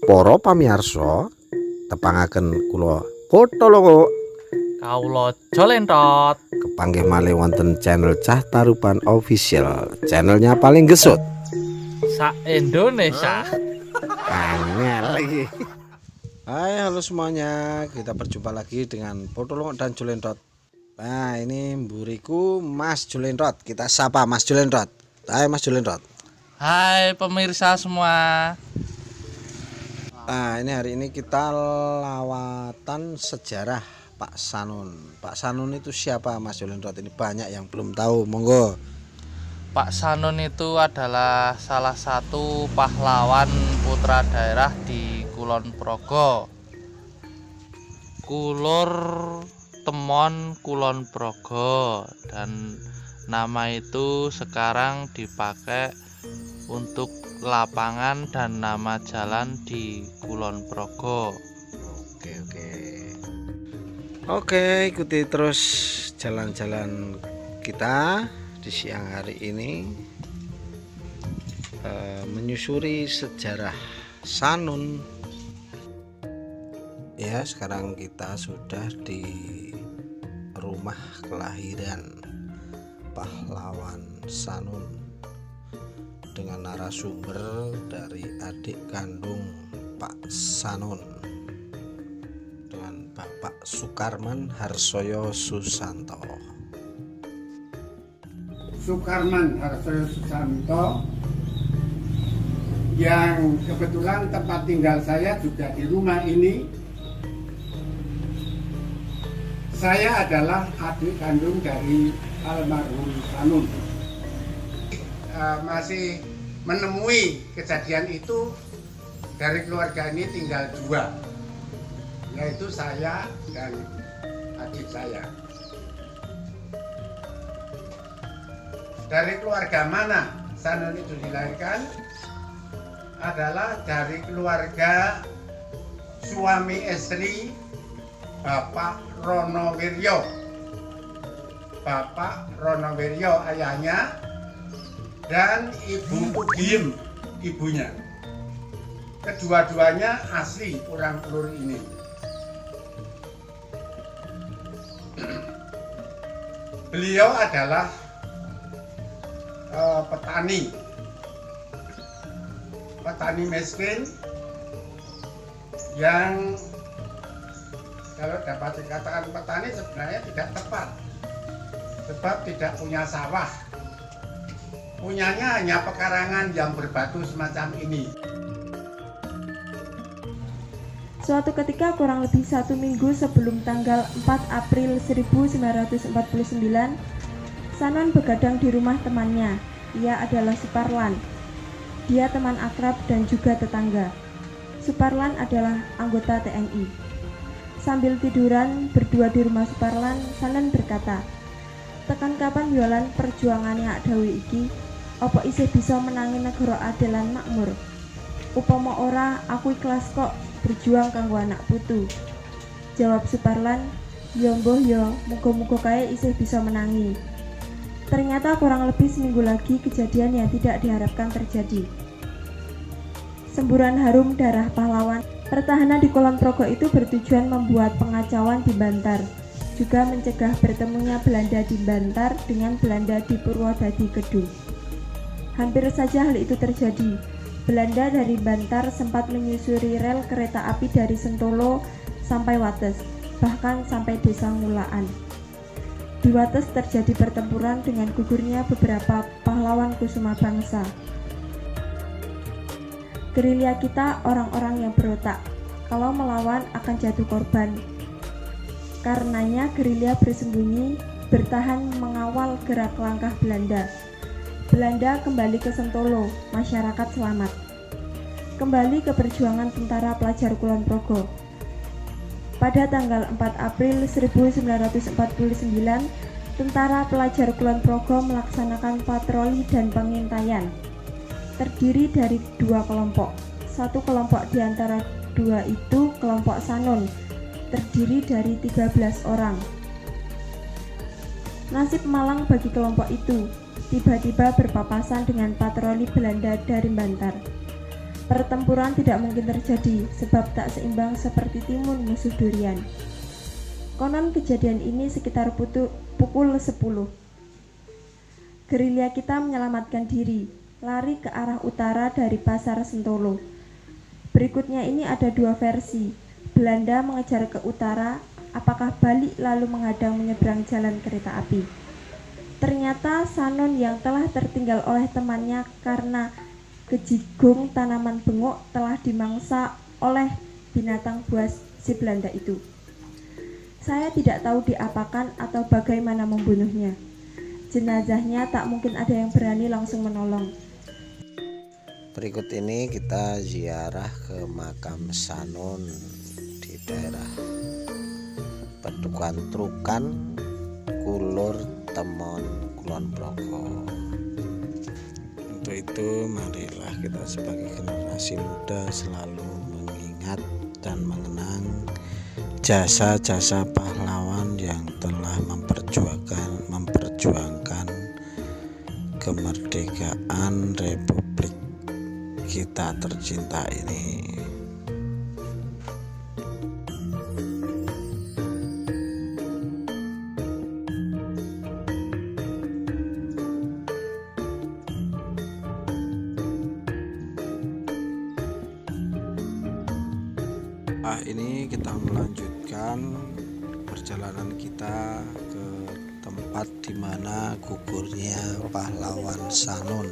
Para pamirsa, tepangaken kula Potolongo Kawula Jolentot. kepanggih malih wonten channel Cah Taruban Official, channelnya paling gesut Indonesia. angel lagi. Hai, halo semuanya, kita berjumpa lagi dengan Potolongo dan Jolentot. Nah, ini mburiku Mas Jolentot. Kita sapa Mas Jolentot. Hai Mas Jolentot. Hai pemirsa semua. Nah, ini hari ini kita lawatan sejarah Pak Sanun. Pak Sanun itu siapa Mas Jolentot? Ini banyak yang belum tahu, monggo. Pak Sanun itu adalah salah satu pahlawan putra daerah di Kulon Progo. Kulur Temon Kulon Progo, dan nama itu sekarang dipakai untuk lapangan dan nama jalan di Kulon Progo. Oke, ikuti terus jalan-jalan kita di siang hari ini, menyusuri sejarah Sanun. Ya, sekarang kita sudah di rumah kelahiran pahlawan Sanun dengan narasumber dari adik kandung Pak Sanun dengan Bapak Sukarman Harsoyo Susanto. Sukarman Harsoyo Susanto, yang kebetulan tempat tinggal saya juga di rumah ini. Saya adalah adik kandung dari almarhum Sanun. Masih menemui kejadian itu. Dari keluarga ini tinggal dua, yaitu saya dan adik saya. Dari keluarga mana Sanun itu dilahirkan? Adalah dari keluarga suami istri Bapak Ronowiryo. Bapak Ronowiryo ayahnya, dan Ibu Tugiem ibunya. Kedua-duanya asli orang Pelur ini. Beliau adalah petani miskin yang, kalau dapat dikatakan petani, sebenarnya tidak tepat, sebab tidak punya sawah. Punyanya hanya pekarangan yang berbatu semacam ini. Suatu ketika kurang lebih 1 minggu sebelum tanggal 4 April 1949, Sanun begadang di rumah temannya. Ia adalah Suparlan. Dia teman akrab dan juga tetangga. Suparlan adalah anggota TNI. Sambil tiduran berdua di rumah Suparlan, Sanun berkata, "Tekan kapan yolan perjuangannya ak Dawi iki? Apa isih bisa menangi negara adil lan makmur? Upama ora, aku ikhlas kok berjuang kanggo anak putu." Jawab Suparlan, "Ya mbuh ya, muga-muga kae isih bisa menangi." Ternyata kurang lebih seminggu lagi kejadian yang tidak diharapkan terjadi. Semburan harum darah pahlawan. Pertahanan di Kulon Progo itu bertujuan membuat pengacauan di Bantar, juga mencegah bertemunya Belanda di Bantar dengan Belanda di Purwodadi Kedung. Hampir saja hal itu terjadi. Belanda dari Bantar sempat menyusuri rel kereta api dari Sentolo sampai Wates, bahkan sampai desa Ngulaan. Di Wates terjadi pertempuran dengan gugurnya beberapa pahlawan kusuma bangsa. Gerilya kita orang-orang yang berotak. Kalau melawan akan jatuh korban. Karenanya gerilya bersembunyi, bertahan mengawal gerak langkah Belanda. Belanda kembali ke Sentolo, masyarakat selamat. Kembali ke perjuangan tentara pelajar Kulon Progo. Pada tanggal 4 April 1949, tentara pelajar Kulon Progo melaksanakan patroli dan pengintaian. Terdiri dari 2 kelompok. Satu kelompok di antara dua itu kelompok Sanun, terdiri dari 13 orang. Nasib malang bagi kelompok itu, tiba-tiba berpapasan dengan patroli Belanda dari Bantar. Pertempuran tidak mungkin terjadi sebab tak seimbang seperti timun musuh durian. Konon kejadian ini sekitar pukul 10. Gerilya kita menyelamatkan diri, lari ke arah utara dari Pasar Sentolo. Berikutnya ini ada dua versi. Belanda mengejar ke utara, apakah balik lalu menghadang menyeberang jalan kereta api. Ternyata Sanon yang telah tertinggal oleh temannya karena kejigung tanaman bengok telah dimangsa oleh binatang buas si Belanda itu. Saya tidak tahu diapakan atau bagaimana membunuhnya. Jenazahnya tak mungkin ada yang berani langsung menolong. Berikut ini kita ziarah ke makam Sanon di daerah Pedukuhan Trukan, Kulur, Temon, Kulon Progo. Untuk itu marilah kita sebagai generasi muda selalu mengingat dan mengenang jasa-jasa pahlawan yang telah memperjuangkan kemerdekaan Republik kita tercinta ini. Ini kita melanjutkan perjalanan kita ke tempat di mana gugurnya pahlawan Sanon.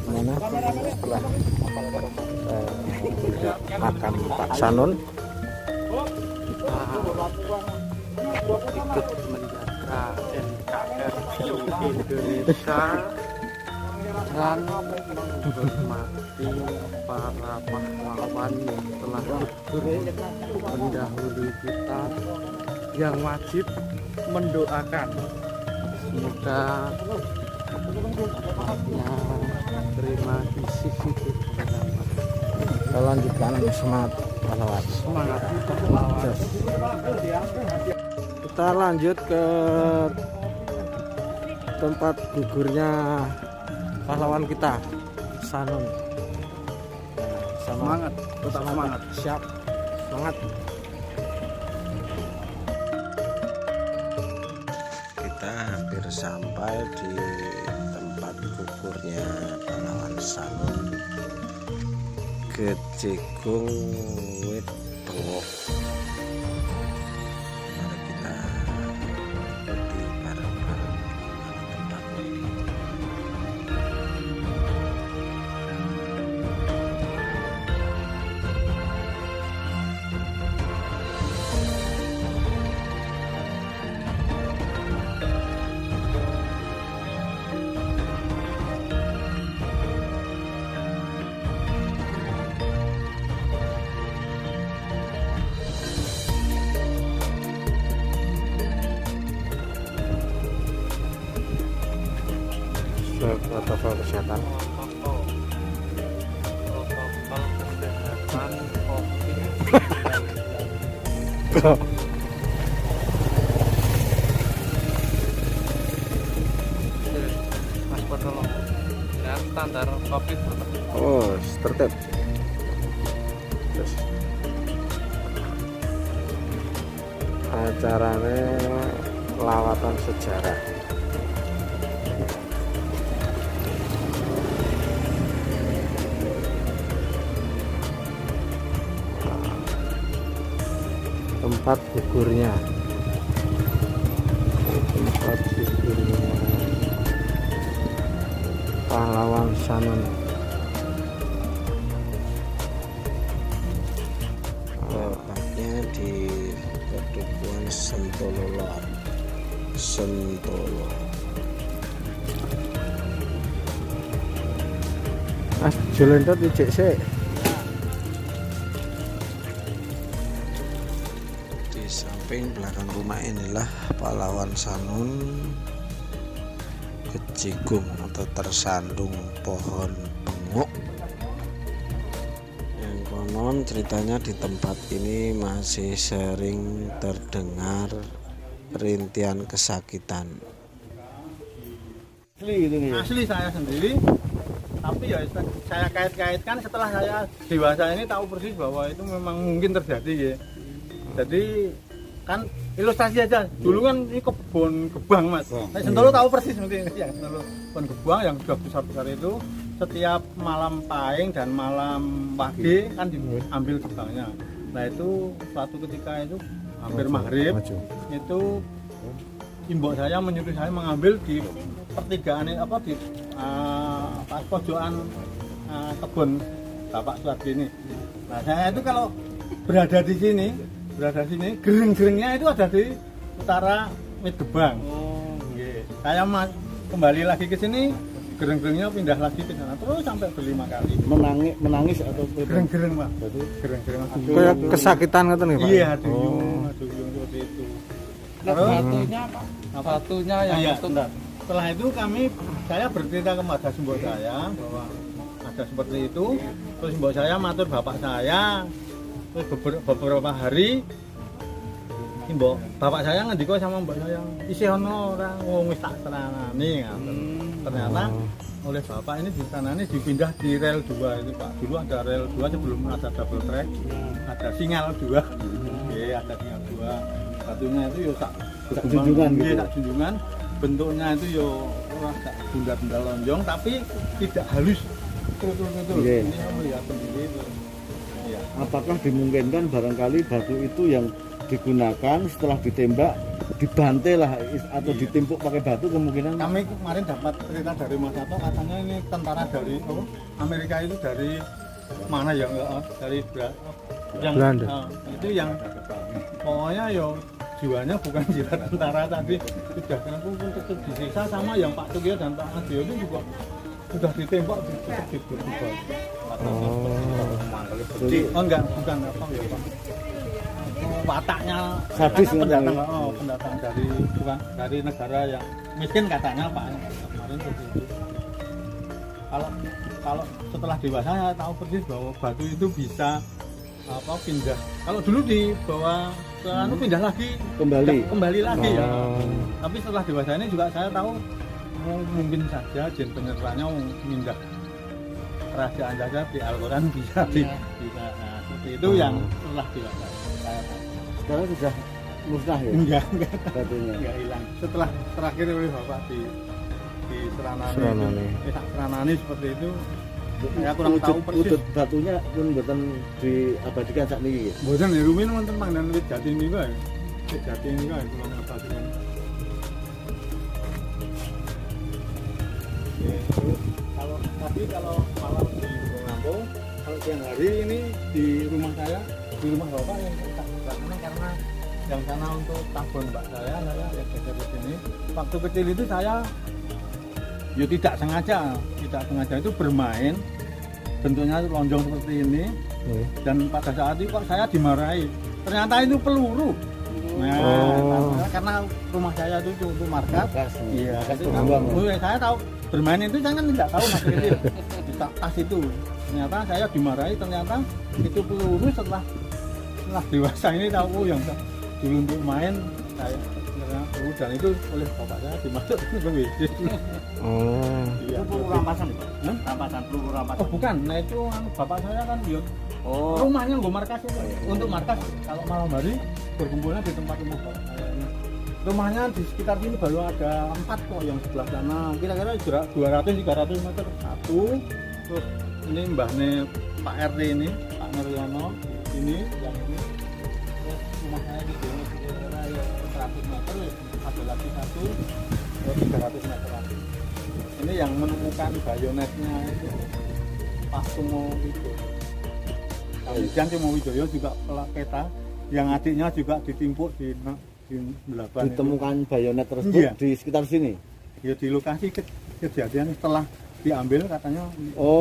Mana setelah makam Pak Sanon Ikut menjaga NKRI Indonesia dan menghormati para pahlawan yang telah gugur mendahului kita, yang wajib mendoakan semoga terima kasih. kita lanjutkan semangat pahlawan. Semangat pahlawan. Kita lanjut ke tempat gugurnya pahlawan kita Sanon. Semangat, tetap semangat. Siap, semangat. Kita hampir sampai di tempat gugurnya pahlawan Sanon, Gejegung Wit Bengok. Mari kita ikuti bareng-bareng tempat ini. Protokol kesehatan. Protokol kesehatan Mas Potolong dan standar COVID. Oh, tertib. Terus acaranya lawatan sejarah. Tempat gugurnya pahlawan Sanon. Tepatnya di Pedukuhan Sentolo. Mas Julento dicek sih. Di samping belakang rumah inilah pahlawan Sanon Gejegung atau tersandung pohon bengok. Yang konon ceritanya di tempat ini masih sering terdengar Rintian kesakitan. Asli gitu nih. Asli saya sendiri, tapi ya saya kait-kaitkan setelah saya dewasa ini tahu persis bahwa itu memang mungkin terjadi ya. Jadi kan ilustrasi aja, dulu kan ini kebun gebang Mas. Saya Sentolo tahu persis mungkin yang Sentolo kebun gebang yang sudah besar-besar itu setiap malam pahing dan malam pagi kan diambil gebangnya. Nah itu suatu ketika itu hampir maghrib itu imbok saya menyuruh saya mengambil di pertigaan apa di pas pojokan kebun Bapak Suwardi ini. Nah saya itu kalau berada di sini gereng-gerengnya itu ada di utara Wit Gebang. Saya kembali lagi ke sini, gereng-gerengnya pindah lagi ke sana terus sampai berlima kali. Menangis atau Gereng-gereng Pak. berarti Gereng-gereng. Kayak kesakitan ngoten nggih, Pak? Iya, duyung seperti itu. Terus Batunya Pak. Batunya yang iya, itu. setelah itu saya bercerita kepada simbok saya bahwa ada seperti itu. Terus simbok saya matur bapak saya. Terus beberapa hari simbok bapak saya ngendiko sama mbak saya isih ono ora wong wis tak seranani ngaten. Ternyata oleh bapak ini di sana ini dipindah di rel 2 itu Pak. Dulu ada rel 2 sebelum ada double track, ada singal 2. Ada singal 2. Batunya itu ya sak junjungan gitu. Tak junjungan. Bentuknya itu ya ora sak bunda-bunda lonjong tapi tidak halus. Betul. Iya. Ini saya melihat sendiri itu. Iya. Apakah dimungkinkan barangkali batu itu yang digunakan setelah ditembak dibantai lah atau ditimpuk pakai batu kemungkinan? Kami kemarin dapat cerita dari Mas Sato katanya ini tentara dari Amerika itu dari mana ya dari yang Belanda. itu yang pokoknya ya jiwanya bukan jiwa tentara tadi sudah pun tetap disiksa sama yang Pak Sugio dan Pak Adio itu juga sudah ditembak tetap dibunuh. Enggak bukan apa ya Pak. Wataknya Sadis pendatang, pendatang dari bukan dari negara yang miskin katanya Pak kemarin seperti itu. Kalau setelah dewasa saya tahu persis bahwa batu itu bisa pindah. Kalau dulu dibawa ke pindah lagi kembali lagi ya. Tapi setelah dewasa ini juga saya tahu mungkin saja jin penyertanya pindah kerajaan saja di Al-Quran bisa bisa seperti itu yang setelah dewasa saya tahu. Sekarang sudah musnah ya? Enggak Batunya. enggak hilang. Setelah terakhir oleh Bapak di Seranani seperti itu. Ya kurang tahu persis. Udut batunya pun mboten diabadikan sak niki ya. Mboten ya rumin wonten panggonan wit jati niku ya. Wit jati niku ya kula ngabadikan. Kalau malam di Lampung, kalau siang hari ini di rumah saya, di rumah Bapak yang tak sana karena yang sana untuk tabon Mbak saya yang geser di sini. Waktu kecil itu saya ya tidak sengaja itu bermain, bentuknya lonjong seperti ini, dan pada saat itu kok saya dimarahi. Ternyata itu peluru. Nah, karena rumah saya itu untuk markas. Iya, saya tahu bermain itu saya kan tidak tahu masih kecil. Di tas itu. Ternyata saya dimarahi, ternyata itu peluru setelah dewasa ini tahu yang dulu untuk main saya peluru dan itu oleh bapak saya dimasukkan ke WC. Itu peluru rampasan itu? Rampasan, peluru rampasan. Oh bukan, nah itu bapak saya kan dia rumahnya nggak markas itu. Untuk markas kalau malam hari berkumpulnya di tempat rumah bapak saya ini. Rumahnya di sekitar sini baru ada 4 kok, yang sebelah sana kira-kira 200-300 meter satu. Terus ini mbahnya Pak RT ini, Pak Nuryono ini, yang ini. Terus rumah saya di sini kira-kira 100 meter, ada lagi satu, 300 meter lagi. Ini yang menemukan bayonetnya itu Pak Sumo Widoyo. Kemudian Sumo Widoyo juga peta, yang adiknya juga ditimpuk di Belaban. Ditemukan bayonet tersebut Iya. di sekitar sini? Ya di lokasi kejadian setelah diambil katanya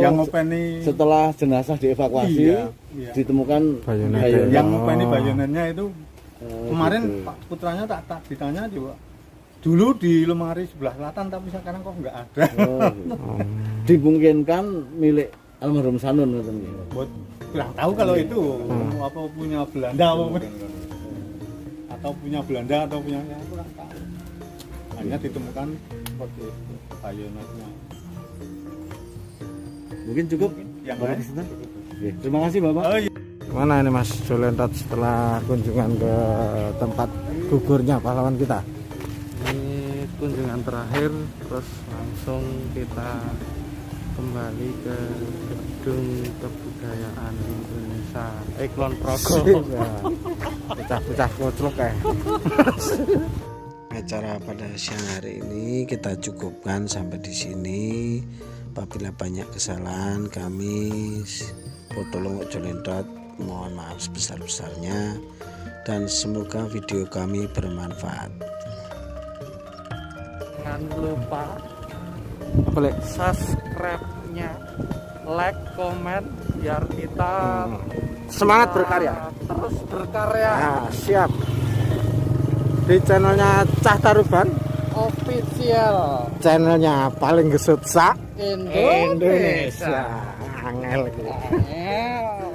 yang ngopeni setelah jenazah dievakuasi iya. ditemukan Bayonet. yang ngopeni bayonetnya itu kemarin gitu. Pak putranya tak ditanya juga dulu di lemari sebelah selatan tapi sekarang kok nggak ada. Dimungkinkan milik almarhum Sanun katanya. Buat kurang tahu kalau itu apa punya Belanda apa atau punya Belanda atau punya yang kurang tahu. Hanya ditemukan seperti itu bayonetnya. Mungkin cukup Yang Bapak lain di sana? cukup. Oke, terima kasih Bapak. Oh iya. Mana ini Mas Julentot setelah kunjungan ke tempat gugurnya pahlawan kita? Ini kunjungan terakhir, terus langsung kita kembali ke gedung kebudayaan Indonesia Kulon Progo. Pecah-pecah koclok kayak. Acara pada siang hari ini kita cukupkan sampai di sini. Apabila banyak kesalahan kami Potolongok Julentot mohon maaf sebesar-besarnya, dan semoga video kami bermanfaat. Jangan lupa Boleh. subscribe-nya, like, komen biar kita Semangat berkarya. terus berkarya. Nah, siap. Di channelnya Cah Taruban, Official channelnya paling gesut sak Indonesia. Indonesia. Angel gitu. Eh.